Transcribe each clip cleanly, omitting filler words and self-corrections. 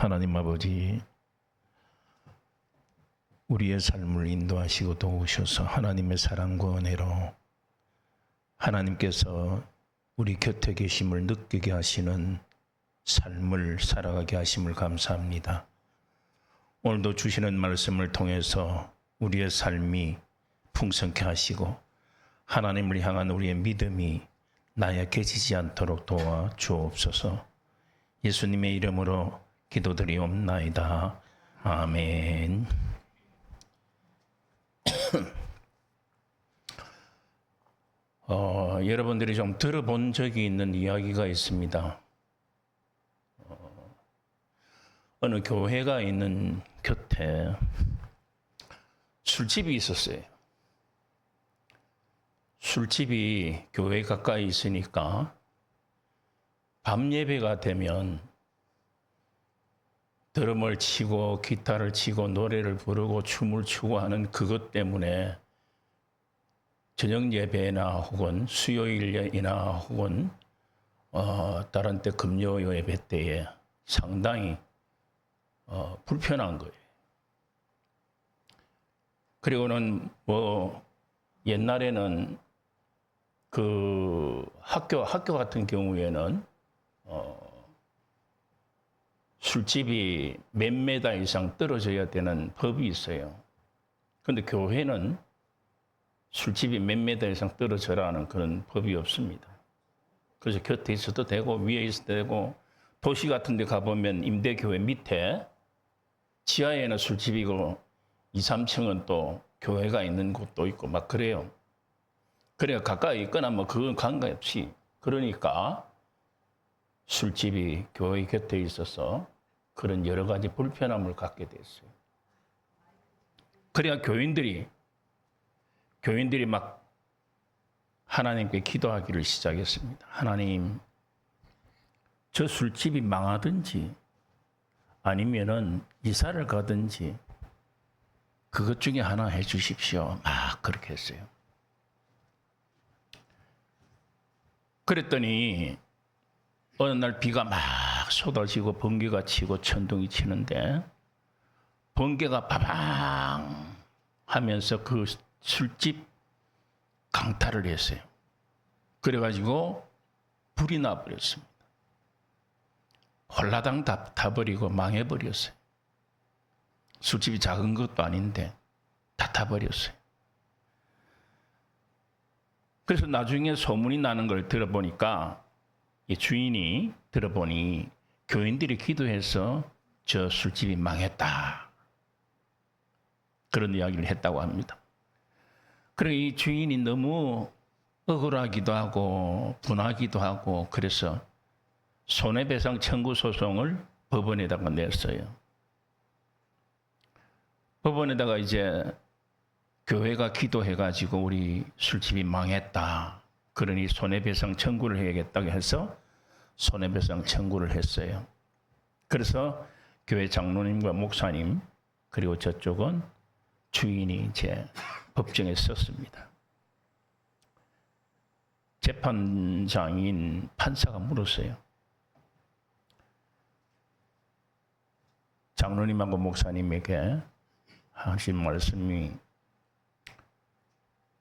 하나님 아버지, 우리의 삶을 인도하시고 도우셔서 하나님의 사랑과 은혜로 하나님께서 우리 곁에 계심을 느끼게 하시는 삶을 살아가게 하심을 감사합니다. 오늘도 주시는 말씀을 통해서 우리의 삶이 풍성케 하시고 하나님을 향한 우리의 믿음이 나약해지지 않도록 도와 주옵소서. 예수님의 이름으로 기도드리옵나이다. 아멘. 여러분들이 좀 들어본 적이 있는 이야기가 있습니다. 어느 교회가 있는 곁에 술집이 있었어요. 술집이 교회 가까이 있으니까 밤 예배가 되면 드럼을 치고 기타를 치고 노래를 부르고 춤을 추고 하는 그것 때문에 저녁 예배나 혹은 수요일이나 혹은 다른 때 금요 예배 때에 상당히 불편한 거예요. 그리고는 옛날에는 그 학교 같은 경우에는 술집이 몇 메다 이상 떨어져야 되는 법이 있어요. 그런데 교회는 술집이 몇 메다 이상 떨어져라는 그런 법이 없습니다. 그래서 곁에 있어도 되고 위에 있어도 되고 도시 같은 데 가보면 임대교회 밑에 지하에는 술집이고 2, 3층은 또 교회가 있는 곳도 있고 막 그래요. 그래야 가까이 있거나 뭐 그건 관계없이 그러니까 술집이 교회 곁에 있어서 그런 여러 가지 불편함을 갖게 됐어요. 그래야 교인들이 막 하나님께 기도하기를 시작했습니다. 하나님, 저 술집이 망하든지 아니면은 이사를 가든지 그것 중에 하나 해 주십시오. 막 그렇게 했어요. 그랬더니 어느 날 비가 막 쏟아지고 번개가 치고 천둥이 치는데 번개가 바방 하면서 그 술집 강탈을 했어요. 그래가지고 불이 나버렸습니다. 홀라당 다 타버리고 망해버렸어요. 술집이 작은 것도 아닌데 다 타버렸어요. 그래서 나중에 소문이 나는 걸 들어보니까 이 주인이 들어보니 교인들이 기도해서 저 술집이 망했다. 그런 이야기를 했다고 합니다. 그리고 이 주인이 너무 억울하기도 하고 분하기도 하고 그래서 손해배상 청구 소송을 법원에다가 냈어요. 법원에다가 이제 교회가 기도해가지고 우리 술집이 망했다. 그러니 손해배상 청구를 해야겠다고 해서 손해배상 청구를 했어요. 그래서 교회 장로님과 목사님 그리고 저쪽은 주인이 이제 법정에 섰습니다. 재판장인 판사가 물었어요. 장로님하고 목사님에게 하신 말씀이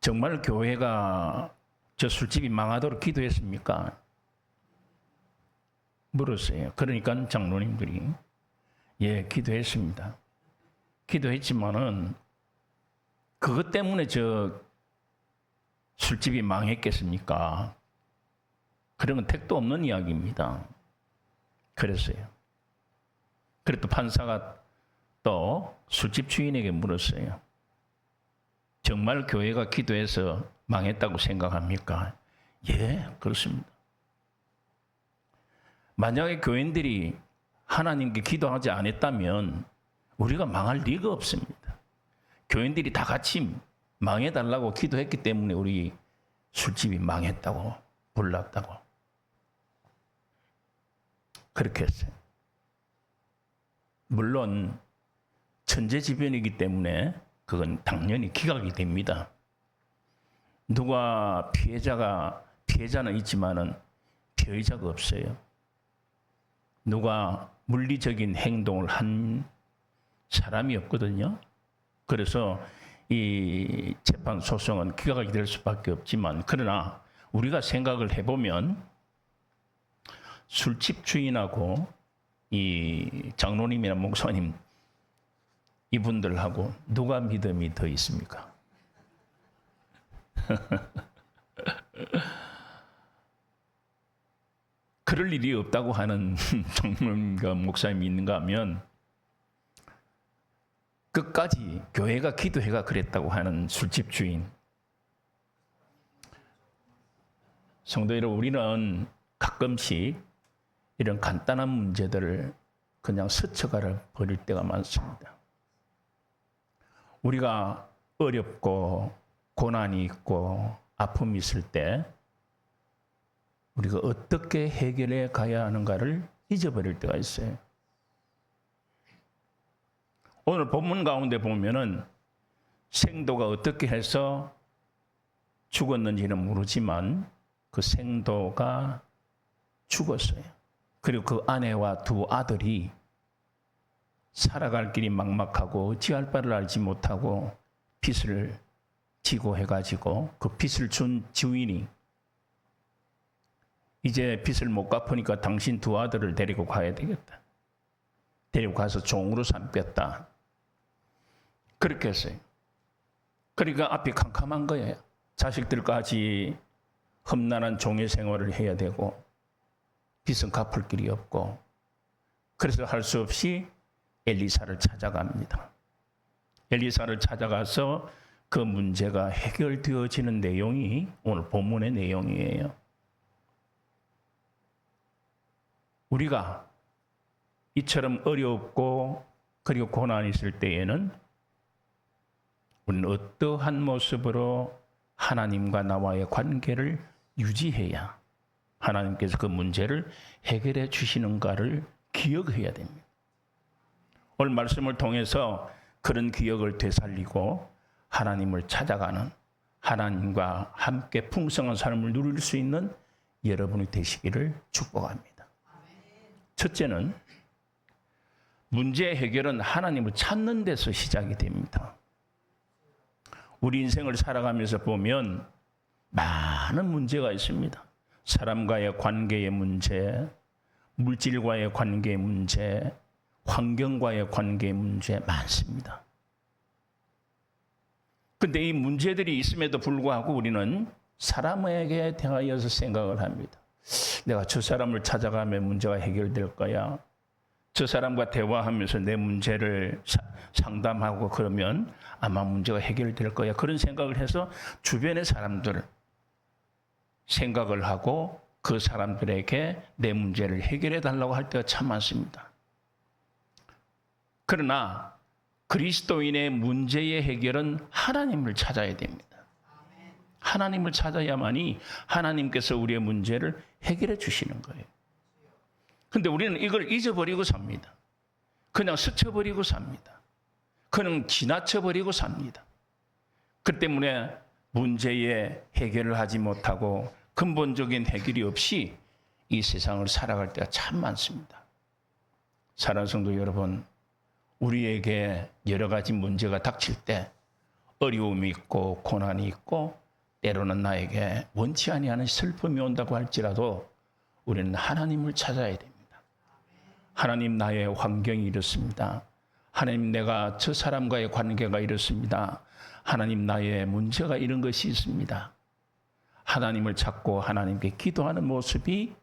정말 교회가 저 술집이 망하도록 기도했습니까? 물었어요. 그러니까 장로님들이 예, 기도했습니다. 기도했지만은 그것 때문에 저 술집이 망했겠습니까? 그런 건 택도 없는 이야기입니다. 그랬어요. 그래도 판사가 또 술집 주인에게 물었어요. 정말 교회가 기도해서 망했다고 생각합니까? 예, 그렇습니다. 만약에 교인들이 하나님께 기도하지 않았다면 우리가 망할 리가 없습니다. 교인들이 다 같이 망해달라고 기도했기 때문에 우리 술집이 망했다고 불났다고 그렇게 했어요. 물론 천재지변이기 때문에 그건 당연히 기각이 됩니다. 누가 피해자는 있지만은 피의자가 없어요. 누가 물리적인 행동을 한 사람이 없거든요. 그래서 이 재판 소송은 기각이 될 수밖에 없지만, 그러나 우리가 생각을 해보면 술집 주인하고 이 장로님이나 목사님 이분들하고 누가 믿음이 더 있습니까? 그럴 일이 없다고 하는 장로님과 목사님이 있는가 하면, 끝까지 교회가 기도해가 그랬다고 하는 술집 주인. 성도 여러분, 우리는 가끔씩 이런 간단한 문제들을 그냥 스쳐가 버릴 때가 많습니다. 우리가 어렵고 고난이 있고 아픔이 있을 때 우리가 어떻게 해결해 가야 하는가를 잊어버릴 때가 있어요. 오늘 본문 가운데 보면은 생도가 어떻게 해서 죽었는지는 모르지만 그 생도가 죽었어요. 그리고 그 아내와 두 아들이 살아갈 길이 막막하고 어찌할 바를 알지 못하고 빚을 지고 해가지고 그 빚을 준 주인이 이제 빚을 못 갚으니까 당신 두 아들을 데리고 가야 되겠다. 데리고 가서 종으로 삼겠다. 그렇게 했어요. 그러니까 앞이 캄캄한 거예요. 자식들까지 험난한 종의 생활을 해야 되고 빚은 갚을 길이 없고, 그래서 할 수 없이 엘리사를 찾아갑니다. 엘리사를 찾아가서 그 문제가 해결되어지는 내용이 오늘 본문의 내용이에요. 우리가 이처럼 어렵고 그리고 고난이 있을 때에는 우리는 어떠한 모습으로 하나님과 나와의 관계를 유지해야 하나님께서 그 문제를 해결해 주시는가를 기억해야 됩니다. 오늘 말씀을 통해서 그런 기억을 되살리고 하나님을 찾아가는, 하나님과 함께 풍성한 삶을 누릴 수 있는 여러분이 되시기를 축복합니다. 첫째는 문제 해결은 하나님을 찾는 데서 시작이 됩니다. 우리 인생을 살아가면서 보면 많은 문제가 있습니다. 사람과의 관계의 문제, 물질과의 관계의 문제, 환경과의 관계의 문제 많습니다. 그런데 이 문제들이 있음에도 불구하고 우리는 사람에게 대하여서 생각을 합니다. 내가 저 사람을 찾아가면 문제가 해결될 거야. 저 사람과 대화하면서 내 문제를 상담하고 그러면 아마 문제가 해결될 거야. 그런 생각을 해서 주변의 사람들 생각을 하고 그 사람들에게 내 문제를 해결해 달라고 할 때가 참 많습니다. 그러나 그리스도인의 문제의 해결은 하나님을 찾아야 됩니다. 하나님을 찾아야만이 하나님께서 우리의 문제를 해결해 주시는 거예요. 그런데 우리는 이걸 잊어버리고 삽니다. 그냥 스쳐버리고 삽니다. 그냥 지나쳐버리고 삽니다. 그 때문에 문제의 해결을 하지 못하고 근본적인 해결이 없이 이 세상을 살아갈 때가 참 많습니다. 사랑하는 성도 여러분, 우리에게 여러 가지 문제가 닥칠 때 어려움이 있고 고난이 있고 때로는 나에게 원치 아니하는 슬픔이 온다고 할지라도 우리는 하나님을 찾아야 됩니다. 하나님, 나의 환경이 이렇습니다. 하나님, 내가 저 사람과의 관계가 이렇습니다. 하나님, 나의 문제가 이런 것이 있습니다. 하나님을 찾고 하나님께 기도하는 모습이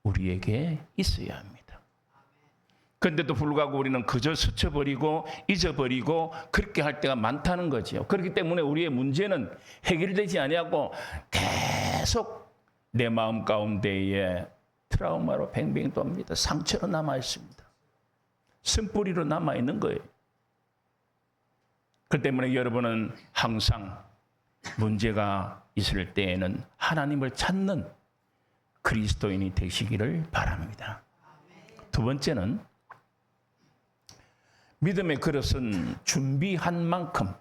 우리에게 있어야 합니다. 그런데도 불구하고 우리는 그저 스쳐버리고 잊어버리고 그렇게 할 때가 많다는 거죠. 그렇기 때문에 우리의 문제는 해결되지 아니하고 계속 내 마음 가운데에 트라우마로 뱅뱅 돕니다. 상처로 남아있습니다. 쓴뿌리로 남아있는 거예요. 그 때문에 여러분은 항상 문제가 있을 때에는 하나님을 찾는 그리스도인이 되시기를 바랍니다. 두 번째는 믿음의 그릇은 준비한 만큼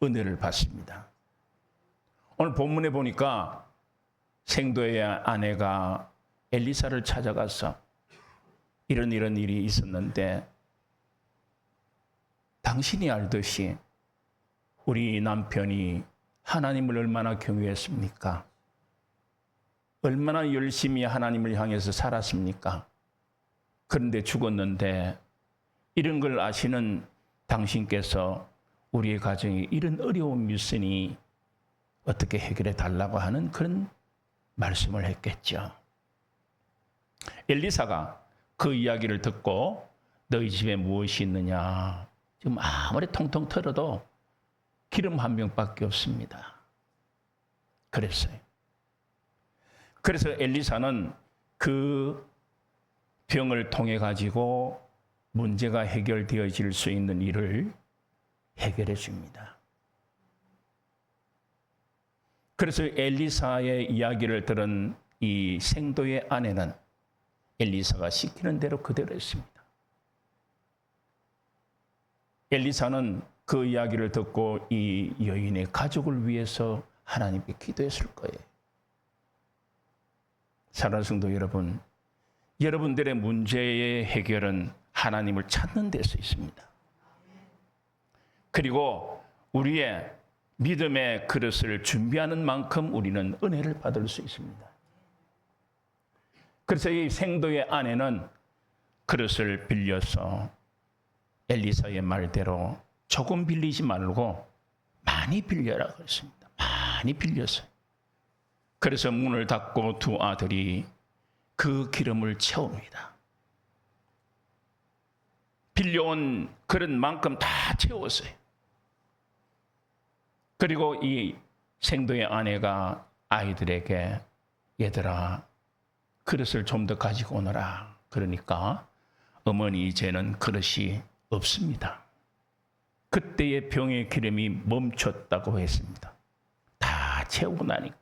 은혜를 받습니다. 오늘 본문에 보니까 생도의 아내가 엘리사를 찾아가서 이런 일이 있었는데 당신이 알듯이 우리 남편이 하나님을 얼마나 경외했습니까? 얼마나 열심히 하나님을 향해서 살았습니까? 그런데 죽었는데 이런 걸 아시는 당신께서 우리의 가정에 이런 어려움이 있으니 어떻게 해결해 달라고 하는 그런 말씀을 했겠죠. 엘리사가 그 이야기를 듣고 너희 집에 무엇이 있느냐? 지금 아무리 통통 털어도 기름 한 병밖에 없습니다. 그랬어요. 그래서 엘리사는 그 병을 통해 가지고 문제가 해결되어질 수 있는 일을 해결해 줍니다. 그래서 엘리사의 이야기를 들은 이 생도의 아내는 엘리사가 시키는 대로 그대로 했습니다. 엘리사는 그 이야기를 듣고 이 여인의 가족을 위해서 하나님께 기도했을 거예요. 사랑하는 성도 여러분, 여러분들의 문제의 해결은 하나님을 찾는 데서 있습니다. 그리고 우리의 믿음의 그릇을 준비하는 만큼 우리는 은혜를 받을 수 있습니다. 그래서 이 생도의 아내는 그릇을 빌려서 엘리사의 말대로 조금 빌리지 말고 많이 빌려라 그랬습니다. 많이 빌렸어요. 그래서 문을 닫고 두 아들이 그 기름을 채웁니다. 빌려온 그릇만큼 다 채웠어요. 그리고 이 생도의 아내가 아이들에게 얘들아 그릇을 좀 더 가지고 오너라. 그러니까 어머니 이제는 그릇이 없습니다. 그때의 병의 기름이 멈췄다고 했습니다. 다 채우고 나니까.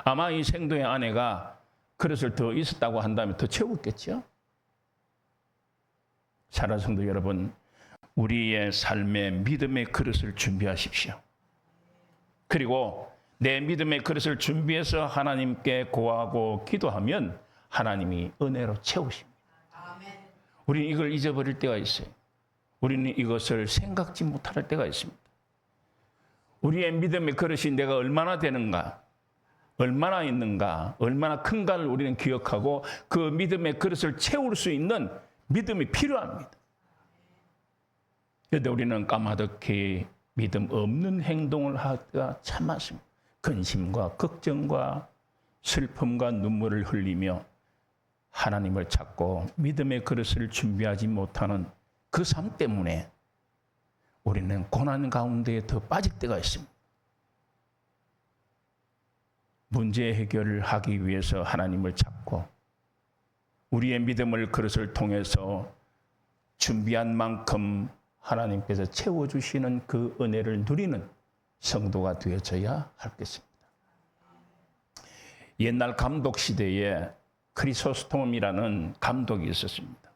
아마 이 생도의 아내가 그릇을 더 있었다고 한다면 더 채웠겠죠? 사랑하는 성도 여러분, 우리의 삶의 믿음의 그릇을 준비하십시오. 그리고 내 믿음의 그릇을 준비해서 하나님께 구하고 기도하면 하나님이 은혜로 채우십니다. 우리는 이걸 잊어버릴 때가 있어요. 우리는 이것을 생각지 못할 때가 있습니다. 우리의 믿음의 그릇이 내가 얼마나 되는가, 얼마나 있는가, 얼마나 큰가를 우리는 기억하고 그 믿음의 그릇을 채울 수 있는 믿음이 필요합니다. 그런데 우리는 까마득히 믿음 없는 행동을 하기가 참 많습니다. 근심과 걱정과 슬픔과 눈물을 흘리며 하나님을 찾고 믿음의 그릇을 준비하지 못하는 그 삶 때문에 우리는 고난 가운데에 더 빠질 때가 있습니다. 문제 해결을 하기 위해서 하나님을 찾고 우리의 믿음을 그릇을 통해서 준비한 만큼 하나님께서 채워주시는 그 은혜를 누리는 성도가 되어져야 하겠습니다. 옛날 감독 시대에 크리소스톰이라는 감독이 있었습니다.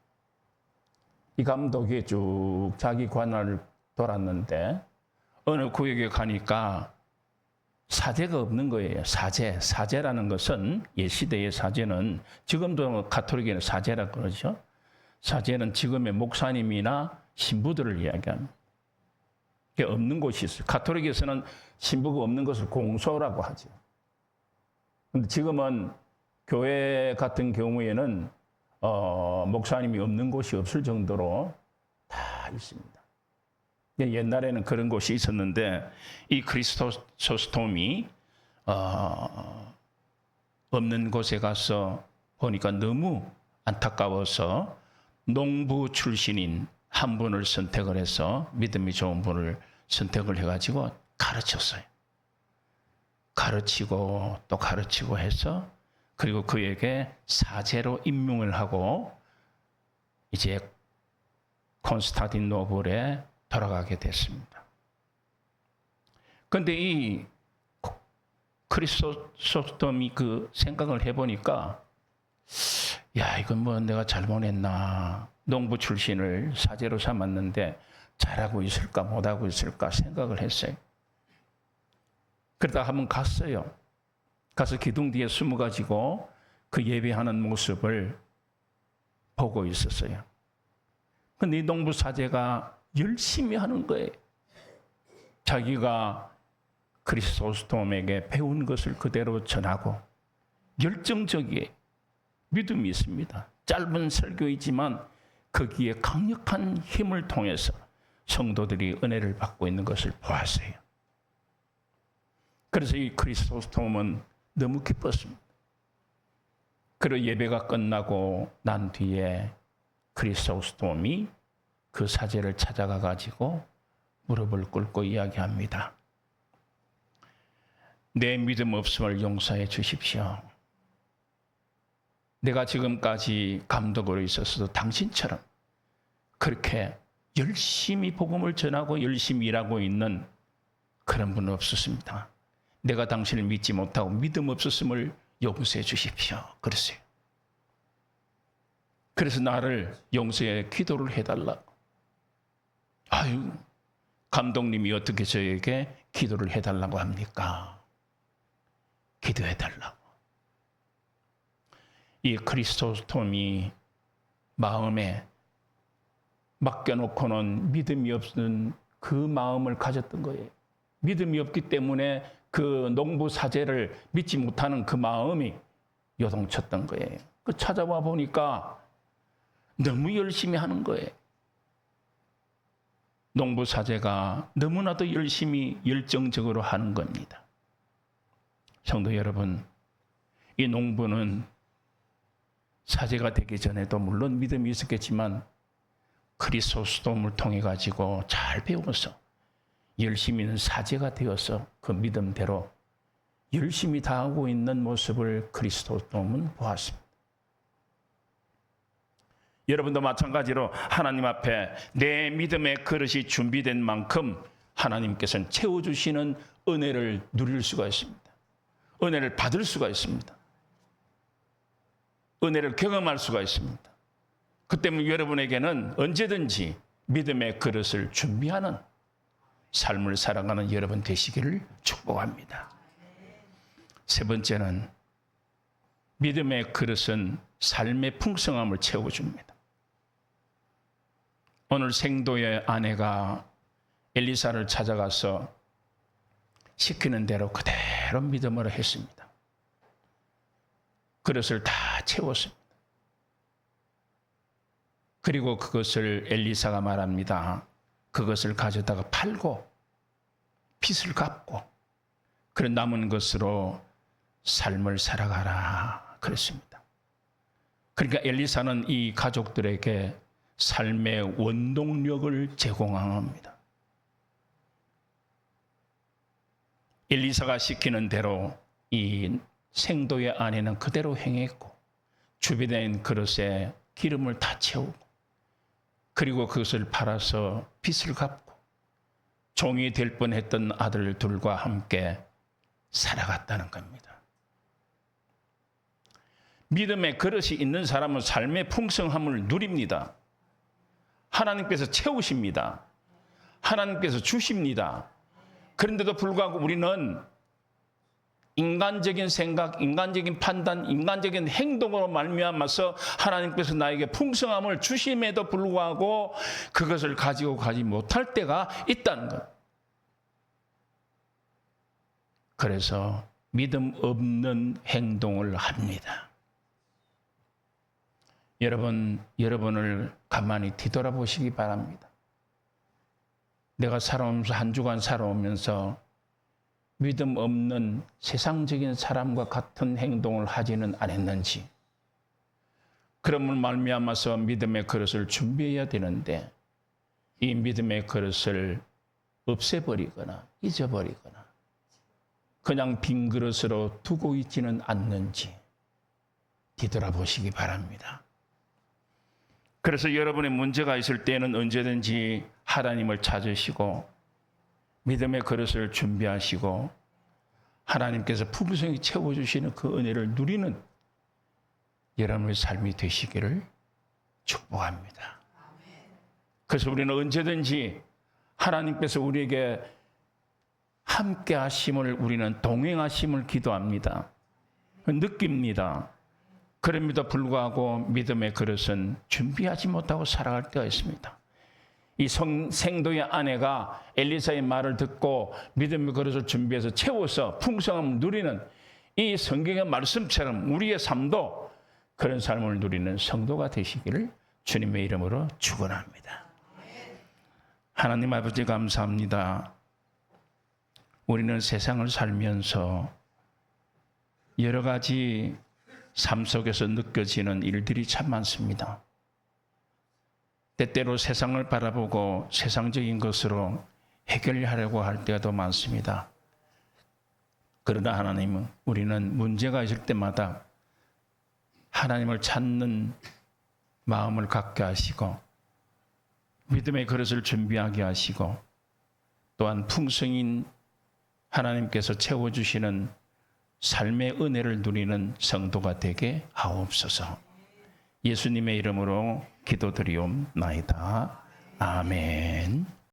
이 감독이 쭉 자기 관할을 돌았는데 어느 구역에 가니까 사제가 없는 거예요. 사제라는 것은 옛시대의 사제는 지금도 가톨릭에는 사제라고 그러죠. 사제는 지금의 목사님이나 신부들을 이야기합니다. 없는 곳이 있어요. 가톨릭에서는 신부가 없는 것을 공소라고 하죠. 그런데 지금은 교회 같은 경우에는 목사님이 없는 곳이 없을 정도로 다 있습니다. 옛날에는 그런 곳이 있었는데 이 크리소스톰이 없는 곳에 가서 보니까 너무 안타까워서 농부 출신인 한 분을 선택을 해서 믿음이 좋은 분을 선택을 해가지고 가르쳤어요. 가르치고 또 가르치고 해서 그리고 그에게 사제로 임명을 하고 이제 콘스탄티노플에 돌아가게 됐습니다. 그런데 이 크리소스톰이 그 생각을 해보니까 야 이건 뭐 내가 잘못했나, 농부 출신을 사제로 삼았는데 잘하고 있을까 못하고 있을까 생각을 했어요. 그러다 한번 갔어요. 가서 기둥 뒤에 숨어가지고 그 예배하는 모습을 보고 있었어요. 근데 이 농부 사제가 열심히 하는 거예요. 자기가 크리소스톰에게 배운 것을 그대로 전하고 열정적이에요. 믿음이 있습니다. 짧은 설교이지만 거기에 강력한 힘을 통해서 성도들이 은혜를 받고 있는 것을 보았어요. 그래서 이 크리소스톰은 너무 기뻤습니다. 그리고 예배가 끝나고 난 뒤에 크리소스톰이 그 사제를 찾아가 가지고 무릎을 꿇고 이야기합니다. 내 믿음 없음을 용서해 주십시오. 내가 지금까지 감독으로 있었어도 당신처럼 그렇게 열심히 복음을 전하고 열심히 일하고 있는 그런 분은 없었습니다. 내가 당신을 믿지 못하고 믿음 없었음을 용서해 주십시오. 그랬어요. 그래서 나를 용서해 기도를 해달라고. 아유, 감독님이 어떻게 저에게 기도를 해달라고 합니까? 기도해달라고. 이 크리소스톰이 마음에 맡겨놓고는 믿음이 없는 그 마음을 가졌던 거예요. 믿음이 없기 때문에 그 농부 사제를 믿지 못하는 그 마음이 요동쳤던 거예요. 그 찾아와 보니까 너무 열심히 하는 거예요. 농부 사제가 너무나도 열심히 열정적으로 하는 겁니다. 성도 여러분, 이 농부는 사제가 되기 전에도 물론 믿음이 있었겠지만 크리소스톰을 통해 가지고 잘 배워서 열심히 있는 사제가 되어서 그 믿음대로 열심히 다하고 있는 모습을 크리소스톰은 보았습니다. 여러분도 마찬가지로 하나님 앞에 내 믿음의 그릇이 준비된 만큼 하나님께서는 채워주시는 은혜를 누릴 수가 있습니다. 은혜를 받을 수가 있습니다. 은혜를 경험할 수가 있습니다. 그 때문에 여러분에게는 언제든지 믿음의 그릇을 준비하는 삶을 살아가는 여러분 되시기를 축복합니다. 세 번째는 믿음의 그릇은 삶의 풍성함을 채워줍니다. 오늘 생도의 아내가 엘리사를 찾아가서 시키는 대로 그대로 믿음으로 했습니다. 그릇을 다 채웠습니다. 그리고 그것을 엘리사가 말합니다. 그것을 가져다가 팔고 빚을 갚고 그런 남은 것으로 삶을 살아가라 그랬습니다. 그러니까 엘리사는 이 가족들에게 삶의 원동력을 제공합니다. 엘리사가 시키는 대로 이 생도의 아내는 그대로 행했고 주변에 그릇에 기름을 다 채우고 그리고 그것을 팔아서 빚을 갚고 종이 될 뻔했던 아들 둘과 함께 살아갔다는 겁니다. 믿음의 그릇이 있는 사람은 삶의 풍성함을 누립니다. 하나님께서 채우십니다. 하나님께서 주십니다. 그런데도 불구하고 우리는 인간적인 생각, 인간적인 판단, 인간적인 행동으로 말미암아서 하나님께서 나에게 풍성함을 주심에도 불구하고 그것을 가지고 가지 못할 때가 있다는 것. 그래서 믿음 없는 행동을 합니다. 여러분을 가만히 뒤돌아보시기 바랍니다. 내가 살아오면서 한 주간 살아오면서 믿음 없는 세상적인 사람과 같은 행동을 하지는 않았는지, 그럼을 말미암아서 믿음의 그릇을 준비해야 되는데 이 믿음의 그릇을 없애버리거나 잊어버리거나 그냥 빈 그릇으로 두고 있지는 않는지 뒤돌아보시기 바랍니다. 그래서 여러분의 문제가 있을 때는 언제든지 하나님을 찾으시고 믿음의 그릇을 준비하시고 하나님께서 풍성히 채워주시는 그 은혜를 누리는 여러분의 삶이 되시기를 축복합니다. 그래서 우리는 언제든지 하나님께서 우리에게 함께 하심을, 우리는 동행하심을 기도합니다. 느낍니다. 그럼에도 불구하고 믿음의 그릇은 준비하지 못하고 살아갈 때가 있습니다. 이 생도의 아내가 엘리사의 말을 듣고 믿음의 그릇을 준비해서 채워서 풍성함을 누리는 이 성경의 말씀처럼 우리의 삶도 그런 삶을 누리는 성도가 되시기를 주님의 이름으로 축원합니다. 하나님 아버지 감사합니다. 우리는 세상을 살면서 여러 가지 삶 속에서 느껴지는 일들이 참 많습니다. 때때로 세상을 바라보고 세상적인 것으로 해결하려고 할 때가 더 많습니다. 그러나 하나님은 우리는 문제가 있을 때마다 하나님을 찾는 마음을 갖게 하시고 믿음의 그릇을 준비하게 하시고 또한 풍성인 하나님께서 채워주시는 삶의 은혜를 누리는 성도가 되게 하옵소서. 예수님의 이름으로 기도드리옵나이다. 아멘.